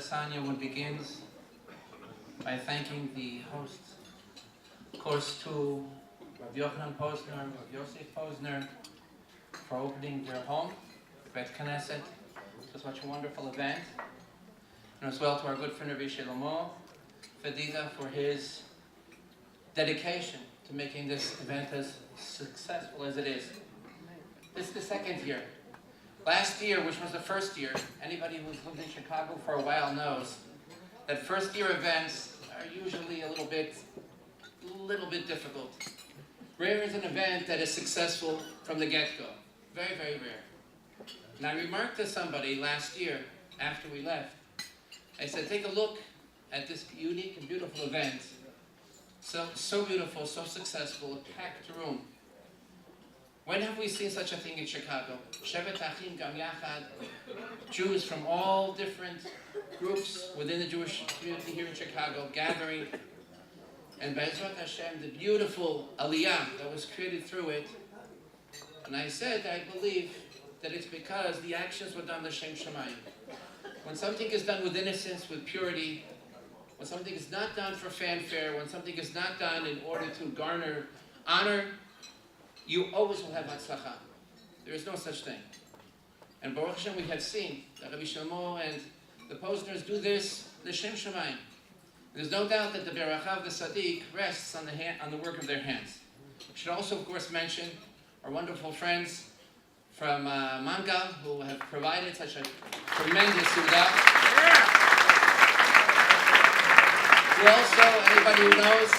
Sanya one begins by thanking the hosts, of course, to Rabbi Yochanan Posner and Rabbi Yosef Posner for opening their home, the Bet Knesset. It was such a wonderful event. And as well to our good friend Rabbi Shlomo Fedida for his dedication to making this event as successful as it is. This is the second year. Last year, which was the first year, anybody who's lived in Chicago for a while knows that first year events are usually a little bit difficult. Rare is an event that is successful from the get-go. Very, very rare. And I remarked to somebody last year after we left, I said, take a look at this unique and beautiful event. So beautiful, so successful, a packed room. When have we seen such a thing in Chicago? Shevet Achim Gam Yachad, Jews from all different groups within the Jewish community here in Chicago gathering. And Be'ezrat Hashem, the beautiful aliyah that was created through it. And I said, I believe that it's because the actions were done l'shem shamayim. When something is done with innocence, with purity, when something is not done for fanfare, when something is not done in order to garner honor, you always will have hatzlacha. There is no such thing. And Baruch Hashem, we have seen that Rabbi Shlomo and the Posners do this l'shem shamayim. There's no doubt that the Raccah of the Tzaddik rests on the work of their hands. We should also, of course, mention our wonderful friends from Mangal who have provided such a tremendous suda. Also, anybody who knows,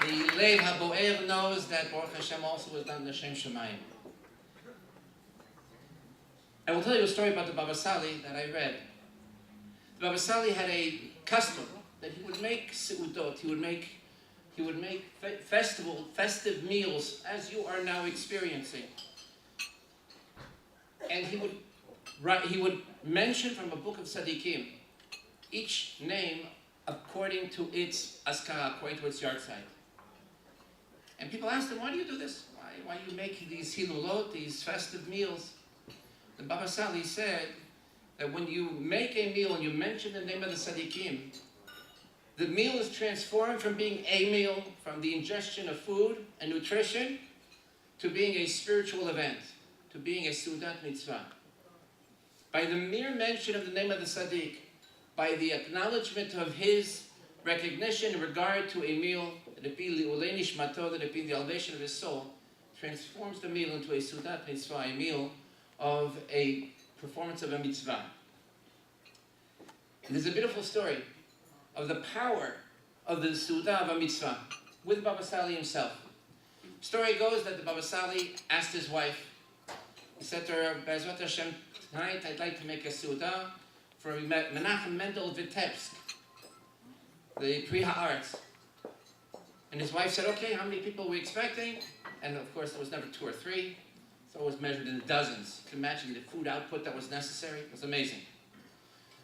the Lev HaBo'er knows that Baruch Hashem also was done l'shem shamayim. I will tell you a story about the Baba Sali that I read. The Baba Sali had a custom that he would make seudot, he would make festive meals as you are now experiencing. And he would mention from a book of tzaddikim each name according to its askara, according to its yahrzeit. And people asked him, why do you do this? Why do you make these hilulot, these festive meals? The Baba Sali said that when you make a meal and you mention the name of the tzaddikim, the meal is transformed from being a meal, from the ingestion of food and nutrition, to being a spiritual event, to being a Seudat Mitzvah. By the mere mention of the name of the Tzaddik, by the acknowledgement of his recognition in regard to a meal, that it be li'ulei nishmato, that it be the elevation of his soul, transforms the meal into a Seudat Mitzvah, a meal of a performance of a mitzvah. And there's a beautiful story of the power of the Suda of a mitzvah with Baba Sali himself. The story goes that the Baba Sali asked his wife, he said to her, Be'ezrat Hashem, tonight I'd like to make a Suda for Menachem Mendel Vitebsk, the Pri Ha'aretz. And his wife said, okay, how many people are we expecting? And of course there was never 2 or 3, so it was measured in dozens. You can imagine the food output that was necessary. It was amazing.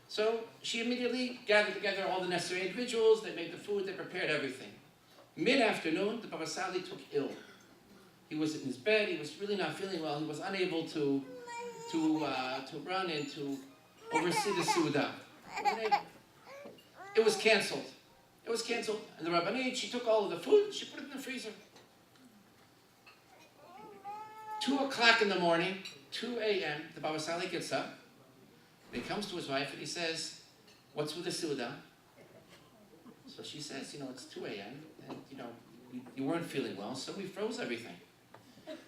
So she immediately gathered together all the necessary individuals, they made the food, they prepared everything. Mid-afternoon, the Baba Sali took ill. He was in his bed, he was really not feeling well, he was unable to run and to oversee the Suda. It was canceled. And the Rabbanit, she took all of the food, she put it in the freezer. 2 o'clock in the morning, 2 a.m., the Baba Sali gets up. He comes to his wife and he says, what's with the Suda? So she says, it's 2 a.m. and, you weren't feeling well, so we froze everything.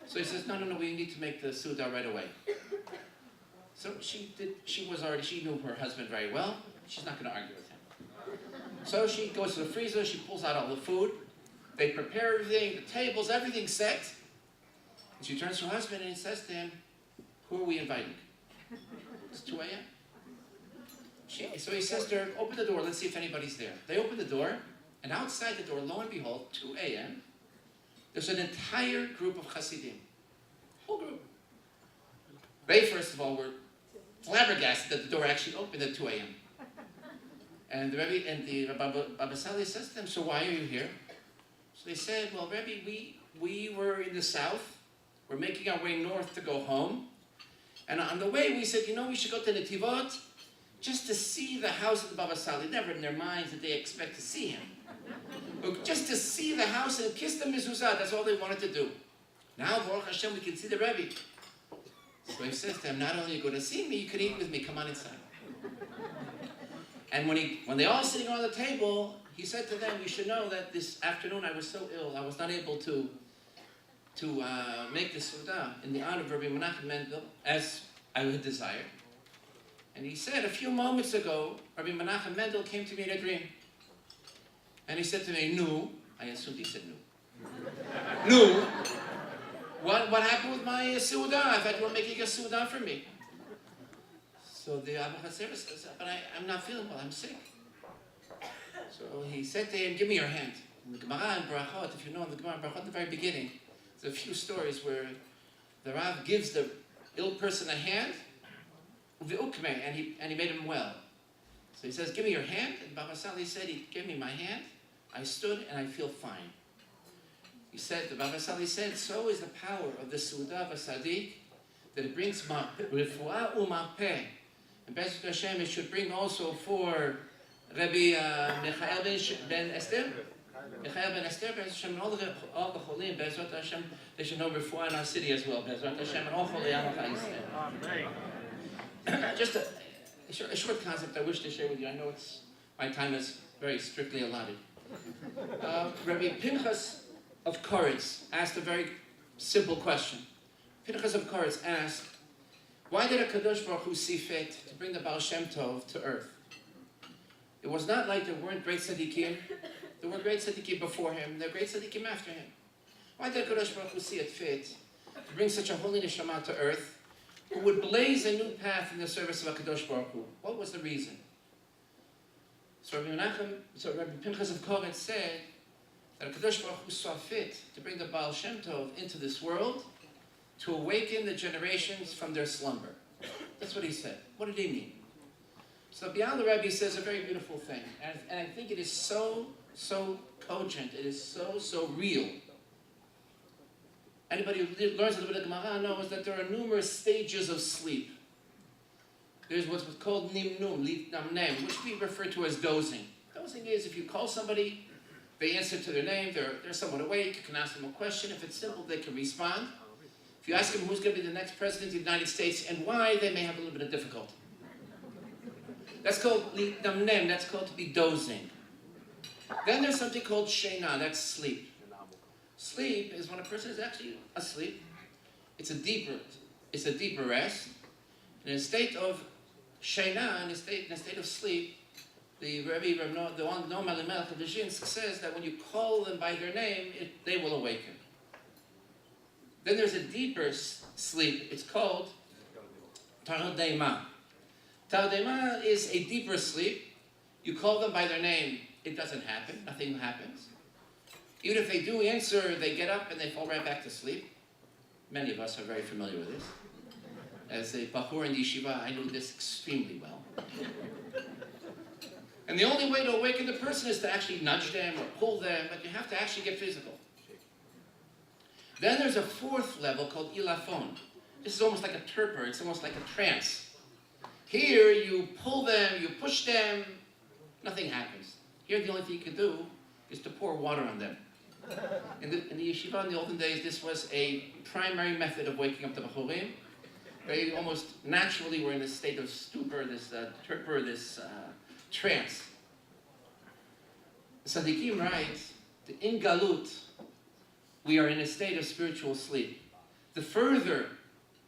So he says, no, we need to make the Suda right away. So she knew her husband very well. She's not going to argue with him. So she goes to the freezer, she pulls out all the food. They prepare everything, the tables, everything's set. And she turns to her husband and says to him, who are we inviting? It's 2 a.m. So he says to her, open the door, let's see if anybody's there. They open the door, and outside the door, lo and behold, 2 a.m., there's an entire group of Hasidim. Whole group. They, first of all, were flabbergasted that the door actually opened at 2 a.m. And the Rabbi and the Baba Sali says to them, so why are you here? So they said, well, Rabbi, we were in the south. We're making our way north to go home. And on the way, we said, we should go to Netivot just to see the house of the Baba Sali. Never in their minds did they expect to see him. But just to see the house and kiss the mezuzah, that's all they wanted to do. Now, Baruch Hashem, we can see the Rebbe. So he says to him, not only are you going to see me, you can eat with me, come on inside. And when they all sitting around the table, he said to them, you should know that this afternoon I was so ill, I was not able to make the Suda in the honor of Rabbi Menachem Mendel, as I would desire. And he said, a few moments ago, Rabbi Menachem Mendel came to me in a dream. And he said to me, no. I assumed he said no. No. What happened with my Suda? I thought you were making a Suda for me. So the Abba Chaser says, but I'm not feeling well, I'm sick. So he said to him, give me your hand. In the Gemara and Barachot, if you know in the Gemara and Barachot, at the very beginning, there's a few stories where the Rav gives the ill person a hand, and he made him well. So he says, give me your hand. And Baba Sali said, he gave me my hand. I stood and I feel fine. He said, the Baba Sali said, so is the power of the Suda of a Sadiq, that it brings refuah u'marpeh. And Bezrat Hashem, it should bring also for Rabbi Michael ben Esther, Bezrat Hashem, all the Cholim, Bezrat Hashem, they should know refuah in our city as well, Bezrat Hashem, and all Choli Amach Yisrael. Just a short concept I wish to share with you. I know my time is very strictly allotted. Rabbi Pinchas of Koretz asked a very simple question. Pinchas of Koretz asked, why did HaKadosh Baruch Hu see fit to bring the Baal Shem Tov to earth? It was not like there weren't great tzaddikim. There were great tzaddikim before him. There were great tzaddikim after him. Why did HaKadosh Baruch Hu see it fit to bring such a holy neshama to earth who would blaze a new path in the service of HaKadosh Baruch Hu? What was the reason? So Rabbi Pinchas of Koretz said that HaKadosh Baruch Hu saw fit to bring the Baal Shem Tov into this world to awaken the generations from their slumber. That's what he said. What did he mean? So beyond the Rabbi says a very beautiful thing, and I think it is so cogent, it is so real. Anybody who learns a little bit of Gemara knows that there are numerous stages of sleep. There's what's called nimnum, namnem, which we refer to as dozing. Dozing is if you call somebody, they answer to their name, they're somewhat awake, you can ask them a question. If it's simple, they can respond. If you ask them who's going to be the next president of the United States and why, they may have a little bit of difficulty. That's called namnem, that's called to be dozing. Then there's something called sheina, that's sleep. Sleep is when a person is actually asleep. It's a deeper rest. In a state of sheina, in a state of sleep, the Rabbi, the one Noam Elimelech of Dezhinsk says that when you call them by their name, they will awaken. Then there's a deeper sleep. It's called Tardema. Tardema is a deeper sleep. You call them by their name, it doesn't happen. Nothing happens. Even if they do answer, they get up and they fall right back to sleep. Many of us are very familiar with this. As a Bahur in the yeshiva, I knew this extremely well. And the only way to awaken the person is to actually nudge them or pull them, but you have to actually get physical. Then there's a fourth level called ilafon. This is almost like a torpor, it's almost like a trance. Here you pull them, you push them, nothing happens. Here the only thing you can do is to pour water on them. In the yeshiva in the olden days, this was a primary method of waking up the Bachurim. They almost naturally were in a state of stupor, this torpor, this trance. The Tzaddikim writes, in Galut, we are in a state of spiritual sleep. The further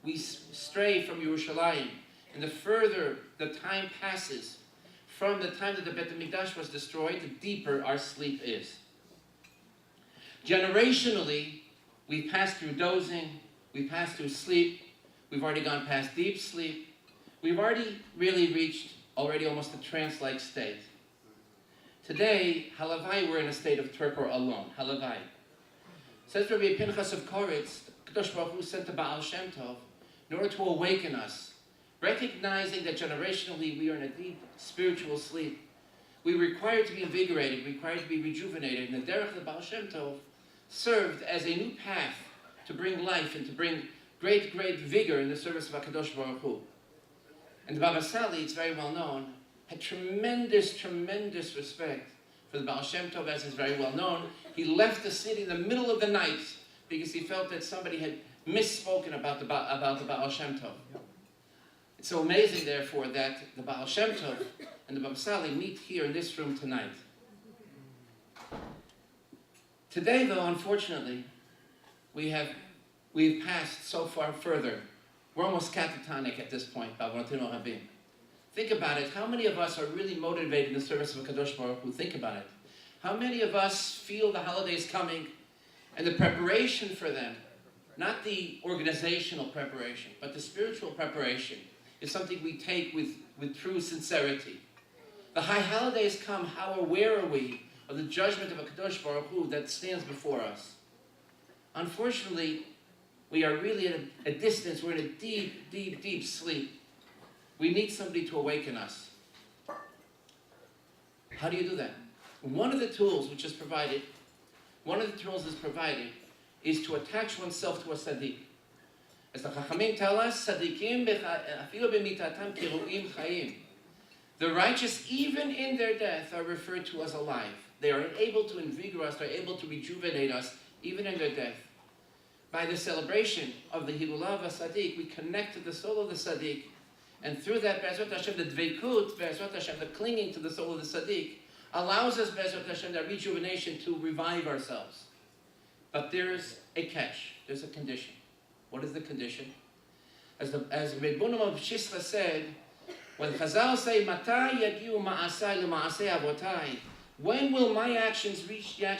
we stray from Yerushalayim, and the further the time passes from the time that the Beit HaMikdash was destroyed, the deeper our sleep is. Generationally, we pass through dozing, we pass through sleep, we've already gone past deep sleep, we've already really reached almost a trance-like state. Today, halavai, we're in a state of torpor alone, halavai. Says Rabbi Pinchas of Koretz, Kadosh Baruch Hu sent the Baal Shem Tov in order to awaken us, recognizing that generationally we are in a deep spiritual sleep. We require to be invigorated, we require to be rejuvenated, and the derech of the Baal Shem Tov served as a new path to bring life and to bring great vigor in the service of HaKadosh Baruch Hu. And the Baba Sali, it's very well known, had tremendous, tremendous respect for the Baal Shem Tov, as is very well known. He left the city in the middle of the night because he felt that somebody had misspoken about the Baal Shem Tov. It's so amazing, therefore, that the Baal Shem Tov and the Baba Sali meet here in this room tonight. Today, though, unfortunately, we've passed so far further. We're almost catatonic at this point, Ba'avonoteinu Rabim. Think about it. How many of us are really motivated in the service of HaKadosh Baruch Hu? Think about it. How many of us feel the holidays coming and the preparation for them, not the organizational preparation, but the spiritual preparation, is something we take with true sincerity. The high holidays come, how aware are we of the judgment of HaKadosh Baruch Hu that stands before us? Unfortunately, we are really at a distance. We're in a deep, deep, deep sleep. We need somebody to awaken us. How do you do that? One of the tools which is provided, is to attach oneself to a tzaddik. As the Chachamim tell us, tzaddikim afilu b'mitatam kiruim chayim. The righteous, even in their death, are referred to as alive. They are able to invigorate us, they are able to rejuvenate us, even in their death. By the celebration of the Hilula of a tzaddik, we connect to the soul of the tzaddik, and through that, Be'ezrat Hashem, the dveikut, Be'ezrat Hashem, the clinging to the soul of the tzaddik, allows us, Be'ezrat Hashem, that rejuvenation to revive ourselves. But there's a catch, there's a condition. What is the condition? As Rebbeinu of Shisla said, when Chazal say, Matai yagiu ma'asai l'ma'asei avotai, when will my actions reach the actions